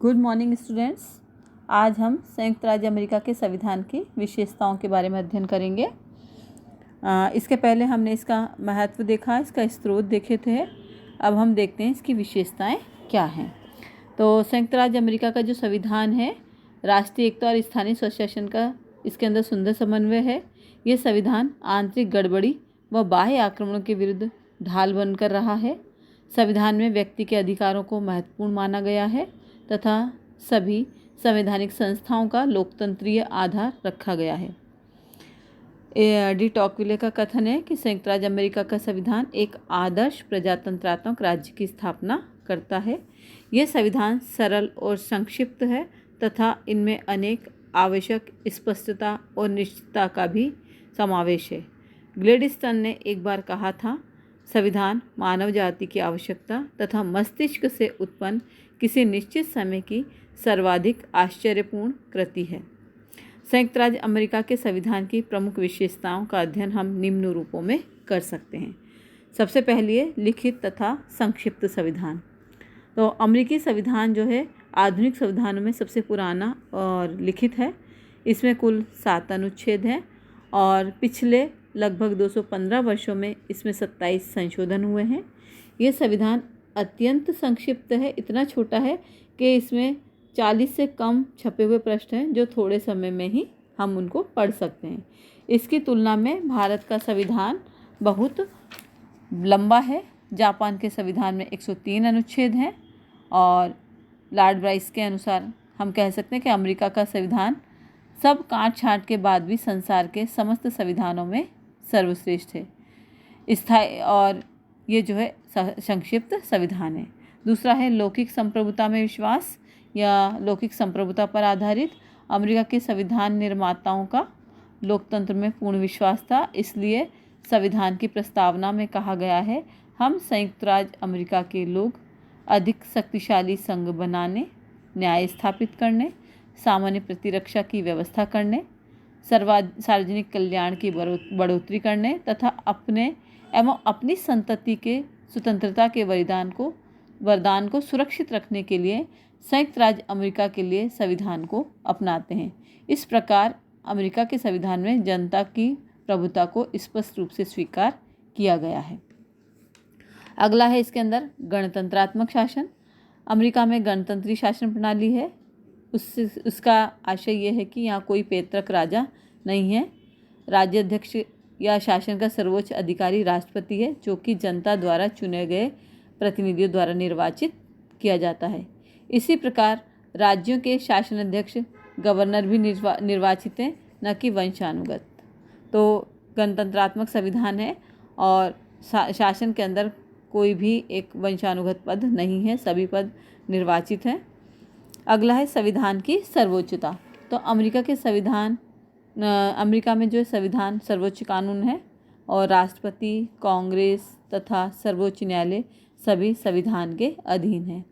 Good morning students. आज हम संयुक्त राज्य अमेरिका के संविधान की विशेषताओं के बारे में अध्ययन करेंगे। इसके पहले हमने इसका महत्व देखा, इसका स्रोत देखे थे। अब हम देखते हैं इसकी विशेषताएं क्या हैं। तो संयुक्त राज्य अमेरिका का जो संविधान है, राष्ट्रीय एकता और स्थानीय स्वशासन का इसके अंदर सुंदर समन्वय है। ये संविधान आंतरिक गड़बड़ी व बाह्य आक्रमणों के विरुद्ध ढाल बनकर रहा है। संविधान में व्यक्ति के अधिकारों को महत्वपूर्ण माना गया है तथा सभी संवैधानिक संस्थाओं का लोकतंत्रीय आधार रखा गया है। डी टॉकविले का कथन है कि संयुक्त राज्य अमेरिका का संविधान एक आदर्श प्रजातंत्रात्मक राज्य की स्थापना करता है। यह संविधान सरल और संक्षिप्त है तथा इनमें अनेक आवश्यक स्पष्टता और निश्चितता का भी समावेश है। ग्लेडस्टोन ने एक बार कहा था, संविधान मानव जाति की आवश्यकता तथा मस्तिष्क से उत्पन्न किसी निश्चित समय की सर्वाधिक आश्चर्यपूर्ण कृति है। संयुक्त राज्य अमेरिका के संविधान की प्रमुख विशेषताओं का अध्ययन हम निम्न रूपों में कर सकते हैं। सबसे पहली है लिखित तथा संक्षिप्त संविधान। तो अमेरिकी संविधान जो है आधुनिक संविधानों में सबसे पुराना और लिखित है। इसमें कुल 7 अनुच्छेद हैं और पिछले लगभग 215 वर्षों में इसमें 27 संशोधन हुए हैं। ये संविधान अत्यंत संक्षिप्त है, इतना छोटा है कि इसमें 40 से कम छपे हुए पृष्ठ हैं जो थोड़े समय में ही हम उनको पढ़ सकते हैं। इसकी तुलना में भारत का संविधान बहुत लंबा है। जापान के संविधान में 103 अनुच्छेद हैं और लॉर्ड ब्राइस के अनुसार हम कह सकते हैं कि अमेरिका का संविधान सब काट छाँट के बाद भी संसार के समस्त संविधानों में सर्वश्रेष्ठ है। स्थायी और ये जो है संक्षिप्त संविधान है। दूसरा है लौकिक संप्रभुता में विश्वास या लौकिक संप्रभुता पर आधारित। अमेरिका के संविधान निर्माताओं का लोकतंत्र में पूर्ण विश्वास था, इसलिए संविधान की प्रस्तावना में कहा गया है, हम संयुक्त राज्य अमेरिका के लोग अधिक शक्तिशाली संघ बनाने, न्याय स्थापित करने, सामान्य प्रतिरक्षा की व्यवस्था करने, सार्वजनिक कल्याण की बढ़ोतरी करने तथा अपने एवं अपनी संतति के स्वतंत्रता के वरदान को सुरक्षित रखने के लिए संयुक्त राज्य अमेरिका के लिए संविधान को अपनाते हैं। इस प्रकार अमेरिका के संविधान में जनता की प्रभुता को स्पष्ट रूप से स्वीकार किया गया है। अगला है इसके अंदर गणतंत्रात्मक शासन। अमेरिका में गणतंत्री शासन प्रणाली है। उसका आशय यह है कि यहाँ कोई पैतृक राजा नहीं है। राज्याध्यक्ष या शासन का सर्वोच्च अधिकारी राष्ट्रपति है, जो कि जनता द्वारा चुने गए प्रतिनिधियों द्वारा निर्वाचित किया जाता है। इसी प्रकार राज्यों के शासनाध्यक्ष गवर्नर भी निर्वाचित हैं, न कि वंशानुगत। तो गणतंत्रात्मक संविधान है और शासन के अंदर कोई भी एक वंशानुगत पद नहीं है, सभी पद निर्वाचित हैं। अगला है संविधान की सर्वोच्चता। तो अमेरिका में जो संविधान सर्वोच्च कानून है और राष्ट्रपति, कांग्रेस तथा सर्वोच्च न्यायालय सभी संविधान के अधीन है।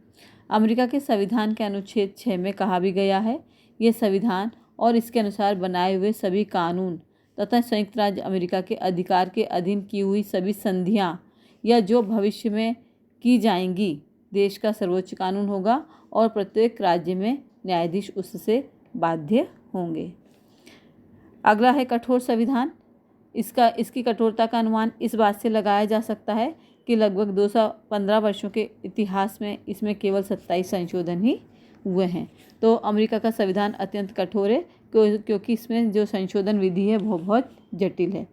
अमेरिका के संविधान के अनुच्छेद 6 में कहा भी गया है, ये संविधान और इसके अनुसार बनाए हुए सभी कानून तथा संयुक्त राज्य अमेरिका के अधिकार के अधीन की हुई सभी संधियां या जो भविष्य में की जाएंगी देश का सर्वोच्च कानून होगा और प्रत्येक राज्य में न्यायाधीश उससे बाध्य होंगे। अगला है कठोर संविधान। इसकी कठोरता का अनुमान इस बात से लगाया जा सकता है कि लगभग 215 वर्षों के इतिहास में इसमें केवल 27 संशोधन ही हुए हैं। तो अमेरिका का संविधान अत्यंत कठोर है क्योंकि इसमें जो संशोधन विधि है वो बहुत जटिल है।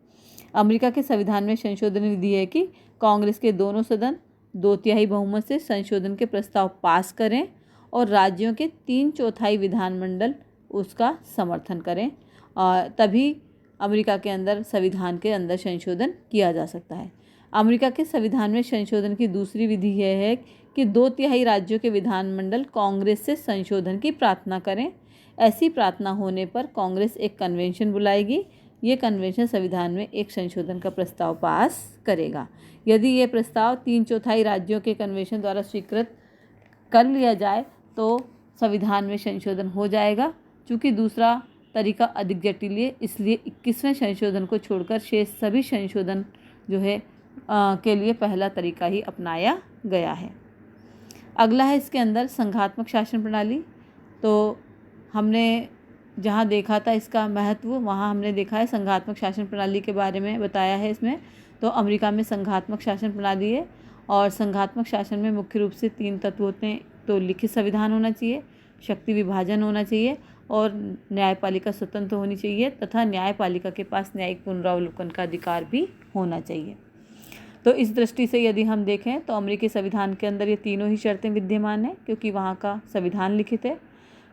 अमेरिका के संविधान में संशोधन विधि है कि कांग्रेस के दोनों सदन 2/3 बहुमत से संशोधन के प्रस्ताव पास करें और राज्यों के 3/4 विधानमंडल उसका समर्थन करें, और तभी अमेरिका के अंदर संविधान के अंदर संशोधन किया जा सकता है। अमेरिका के संविधान में संशोधन की दूसरी विधि यह है कि 2/3 राज्यों के विधानमंडल कांग्रेस से संशोधन की प्रार्थना करें। ऐसी प्रार्थना होने पर कांग्रेस एक कन्वेंशन बुलाएगी। ये कन्वेंशन संविधान में एक संशोधन का प्रस्ताव पास करेगा। यदि ये प्रस्ताव 3/4 राज्यों के कन्वेंशन द्वारा स्वीकृत कर लिया जाए तो संविधान में संशोधन हो जाएगा। चूँकि दूसरा तरीका अधिक जटिल है, इसलिए 21वें संशोधन को छोड़कर शेष सभी संशोधन जो है के लिए पहला तरीका ही अपनाया गया है। अगला है इसके अंदर संघात्मक शासन प्रणाली। तो हमने जहाँ देखा था इसका महत्व, वहाँ हमने देखा है संघात्मक शासन प्रणाली के बारे में बताया है इसमें। तो अमेरिका में संघात्मक शासन प्रणाली है और संघात्मक शासन में मुख्य रूप से 3 तत्व होते हैं। तो लिखित संविधान होना चाहिए, शक्ति विभाजन होना चाहिए और न्यायपालिका स्वतंत्र होनी चाहिए तथा न्यायपालिका के पास न्यायिक पुनरावलोकन का अधिकार भी होना चाहिए। तो इस दृष्टि से यदि हम देखें तो अमेरिकी संविधान के अंदर ये तीनों ही शर्तें विद्यमान हैं, क्योंकि वहाँ का संविधान लिखित है।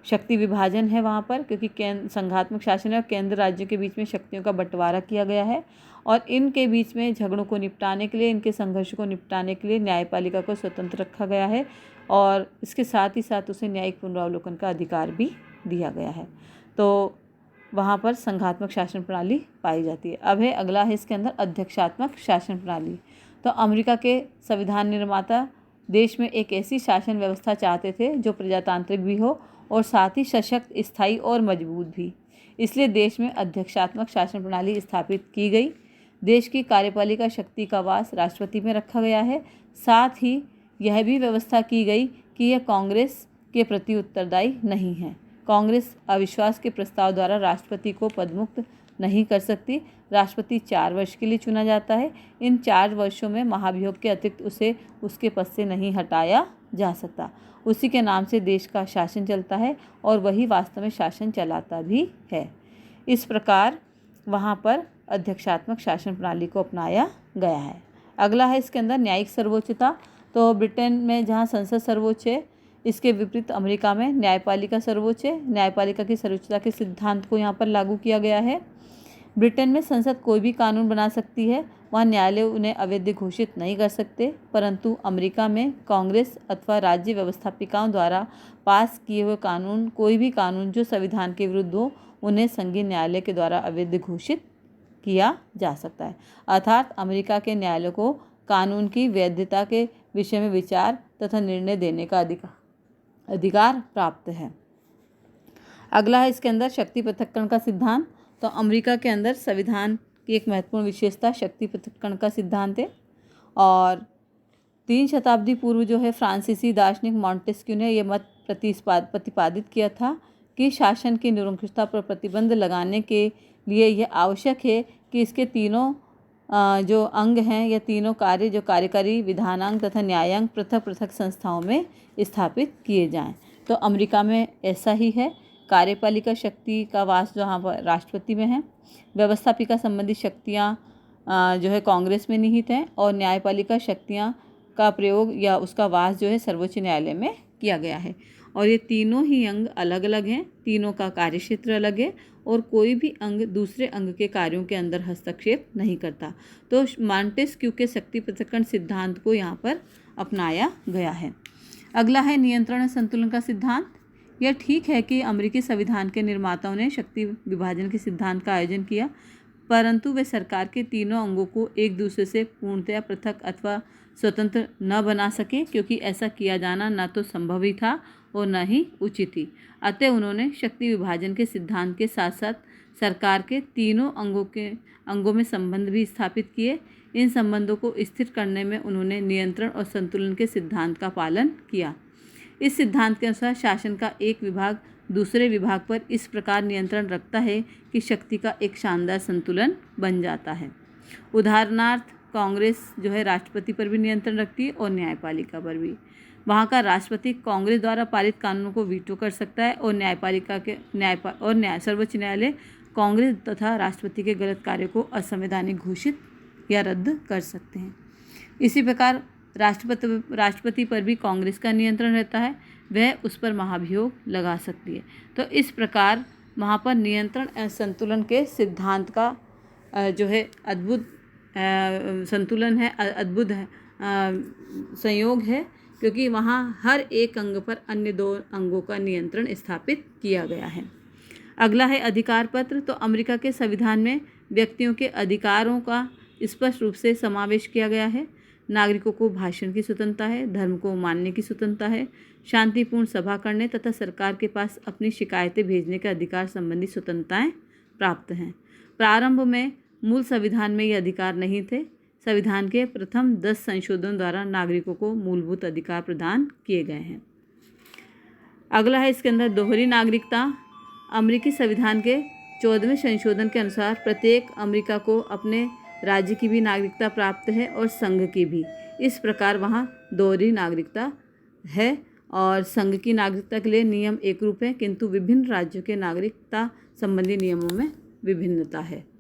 शक्ति विभाजन है वहाँ पर, क्योंकि संघात्मक शासन है और केंद्र राज्यों के बीच में शक्तियों का बंटवारा किया गया है और इनके बीच में झगड़ों को निपटाने के लिए, इनके संघर्ष को निपटाने के लिए न्यायपालिका को स्वतंत्र रखा गया है और इसके साथ ही साथ उसे न्यायिक पुनरावलोकन का अधिकार भी दिया गया है। तो वहाँ पर संघात्मक शासन प्रणाली पाई जाती है। अब है अगला है इसके अंदर अध्यक्षात्मक शासन प्रणाली। तो अमेरिका के संविधान निर्माता देश में एक ऐसी शासन व्यवस्था चाहते थे जो प्रजातांत्रिक भी हो और साथ ही सशक्त, स्थायी और मजबूत भी। इसलिए देश में अध्यक्षात्मक शासन प्रणाली स्थापित की गई। देश की कार्यपालिका शक्ति का वास राष्ट्रपति में रखा गया है। साथ ही यह भी व्यवस्था की गई कि यह कांग्रेस के प्रति उत्तरदायी नहीं है। कांग्रेस अविश्वास के प्रस्ताव द्वारा राष्ट्रपति को पदमुक्त नहीं कर सकती। राष्ट्रपति 4 वर्ष के लिए चुना जाता है। इन 4 वर्षों में महाभियोग के अतिरिक्त उसे उसके पद से नहीं हटाया जा सकता। उसी के नाम से देश का शासन चलता है और वही वास्तव में शासन चलाता भी है। इस प्रकार वहाँ पर अध्यक्षात्मक शासन प्रणाली को अपनाया गया है। अगला है इसके अंदर न्यायिक सर्वोच्चता। तो ब्रिटेन में जहाँ संसद सर्वोच्च है, इसके विपरीत अमेरिका में न्यायपालिका सर्वोच्च है। न्यायपालिका की सर्वोच्चता के सिद्धांत को यहाँ पर लागू किया गया है। ब्रिटेन में संसद कोई भी कानून बना सकती है, वहाँ न्यायालय उन्हें अवैध घोषित नहीं कर सकते, परंतु अमेरिका में कांग्रेस अथवा राज्य व्यवस्थापिकाओं द्वारा पास किए हुए कानून, कोई भी कानून जो संविधान के विरुद्ध हो, उन्हें संघीय न्यायालय के द्वारा अवैध घोषित किया जा सकता है। अर्थात अमेरिका के न्यायालय को कानून की वैधता के विषय में विचार तथा निर्णय देने का अधिकार प्राप्त है। अगला है इसके अंदर शक्ति पृथक्करण का सिद्धांत। तो अमेरिका के अंदर संविधान की एक महत्वपूर्ण विशेषता शक्ति पृथक्करण का सिद्धांत है और 3 शताब्दी पूर्व जो है फ्रांसीसी दार्शनिक मॉन्टेस्क्यू ने यह मत प्रतिपादित किया था कि शासन की निरंकुशता पर प्रतिबंध लगाने के लिए यह आवश्यक है कि इसके तीनों जो अंग हैं, या तीनों कार्य जो कार्यकारी, विधानांग तथा न्यायांग पृथक पृथक संस्थाओं में स्थापित किए जाएं। तो अमेरिका में ऐसा ही है। कार्यपालिका शक्ति का वास जहाँ पर राष्ट्रपति में है, व्यवस्थापिका संबंधी शक्तियाँ जो है कांग्रेस में निहित हैं और न्यायपालिका शक्तियाँ का प्रयोग या उसका वास जो है सर्वोच्च न्यायालय में किया गया है। और ये तीनों ही अंग अलग अलग हैं, तीनों का कार्यक्षेत्र अलग है और कोई भी अंग दूसरे अंग के कार्यों के अंदर हस्तक्षेप नहीं करता। तो मॉन्टेस्क्यू के शक्ति पृथक्करण सिद्धांत को यहाँ पर अपनाया गया है। अगला है नियंत्रण संतुलन का सिद्धांत। यह ठीक है कि अमेरिकी संविधान के निर्माताओं ने शक्ति विभाजन के सिद्धांत का आयोजन किया, परंतु वे सरकार के तीनों अंगों को एक दूसरे से पूर्णतया पृथक अथवा स्वतंत्र न बना सके, क्योंकि ऐसा किया जाना न तो संभव ही था और न ही उचित थी। अतः उन्होंने शक्ति विभाजन के सिद्धांत के साथ साथ सरकार के तीनों अंगों में संबंध भी स्थापित किए। इन संबंधों को स्थिर करने में उन्होंने नियंत्रण और संतुलन के सिद्धांत का पालन किया। इस सिद्धांत के अनुसार शासन का एक विभाग दूसरे विभाग पर इस प्रकार नियंत्रण रखता है कि शक्ति का एक शानदार संतुलन बन जाता है। उदाहरणार्थ कांग्रेस जो है राष्ट्रपति पर भी नियंत्रण रखती है और न्यायपालिका पर भी। वहाँ का राष्ट्रपति कांग्रेस द्वारा पारित कानूनों को वीटो कर सकता है और सर्वोच्च न्यायालय कांग्रेस तथा राष्ट्रपति के गलत कार्य को असंवैधानिक घोषित या रद्द कर सकते हैं। इसी प्रकार राष्ट्रपति पर भी कांग्रेस का नियंत्रण रहता है, वह उस पर महाभियोग लगा सकती है। तो इस प्रकार वहाँ पर नियंत्रण संतुलन के सिद्धांत का जो है अद्भुत संतुलन है, अद्भुत संयोग है, क्योंकि वहाँ हर एक अंग पर अन्य 2 अंगों का नियंत्रण स्थापित किया गया है। अगला है अधिकार पत्र। तो अमेरिका के संविधान में व्यक्तियों के अधिकारों का स्पष्ट रूप से समावेश किया गया है। नागरिकों को भाषण की स्वतंत्रता है, धर्म को मानने की स्वतंत्रता है, शांतिपूर्ण सभा करने तथा सरकार के पास अपनी शिकायतें भेजने के अधिकार संबंधी स्वतंत्रताएं प्राप्त हैं। प्रारंभ में मूल संविधान में ये अधिकार नहीं थे। संविधान के प्रथम 10 संशोधन द्वारा नागरिकों को मूलभूत अधिकार प्रदान किए गए हैं। अगला है इसके अंदर दोहरी नागरिकता। अमेरिकी संविधान के 14वें संशोधन के अनुसार प्रत्येक अमेरिका को अपने राज्य की भी नागरिकता प्राप्त है और संघ की भी। इस प्रकार वहाँ दोहरी नागरिकता है और संघ की नागरिकता के लिए नियम एक रूप है, किंतु विभिन्न राज्यों के नागरिकता संबंधी नियमों में विभिन्नता है।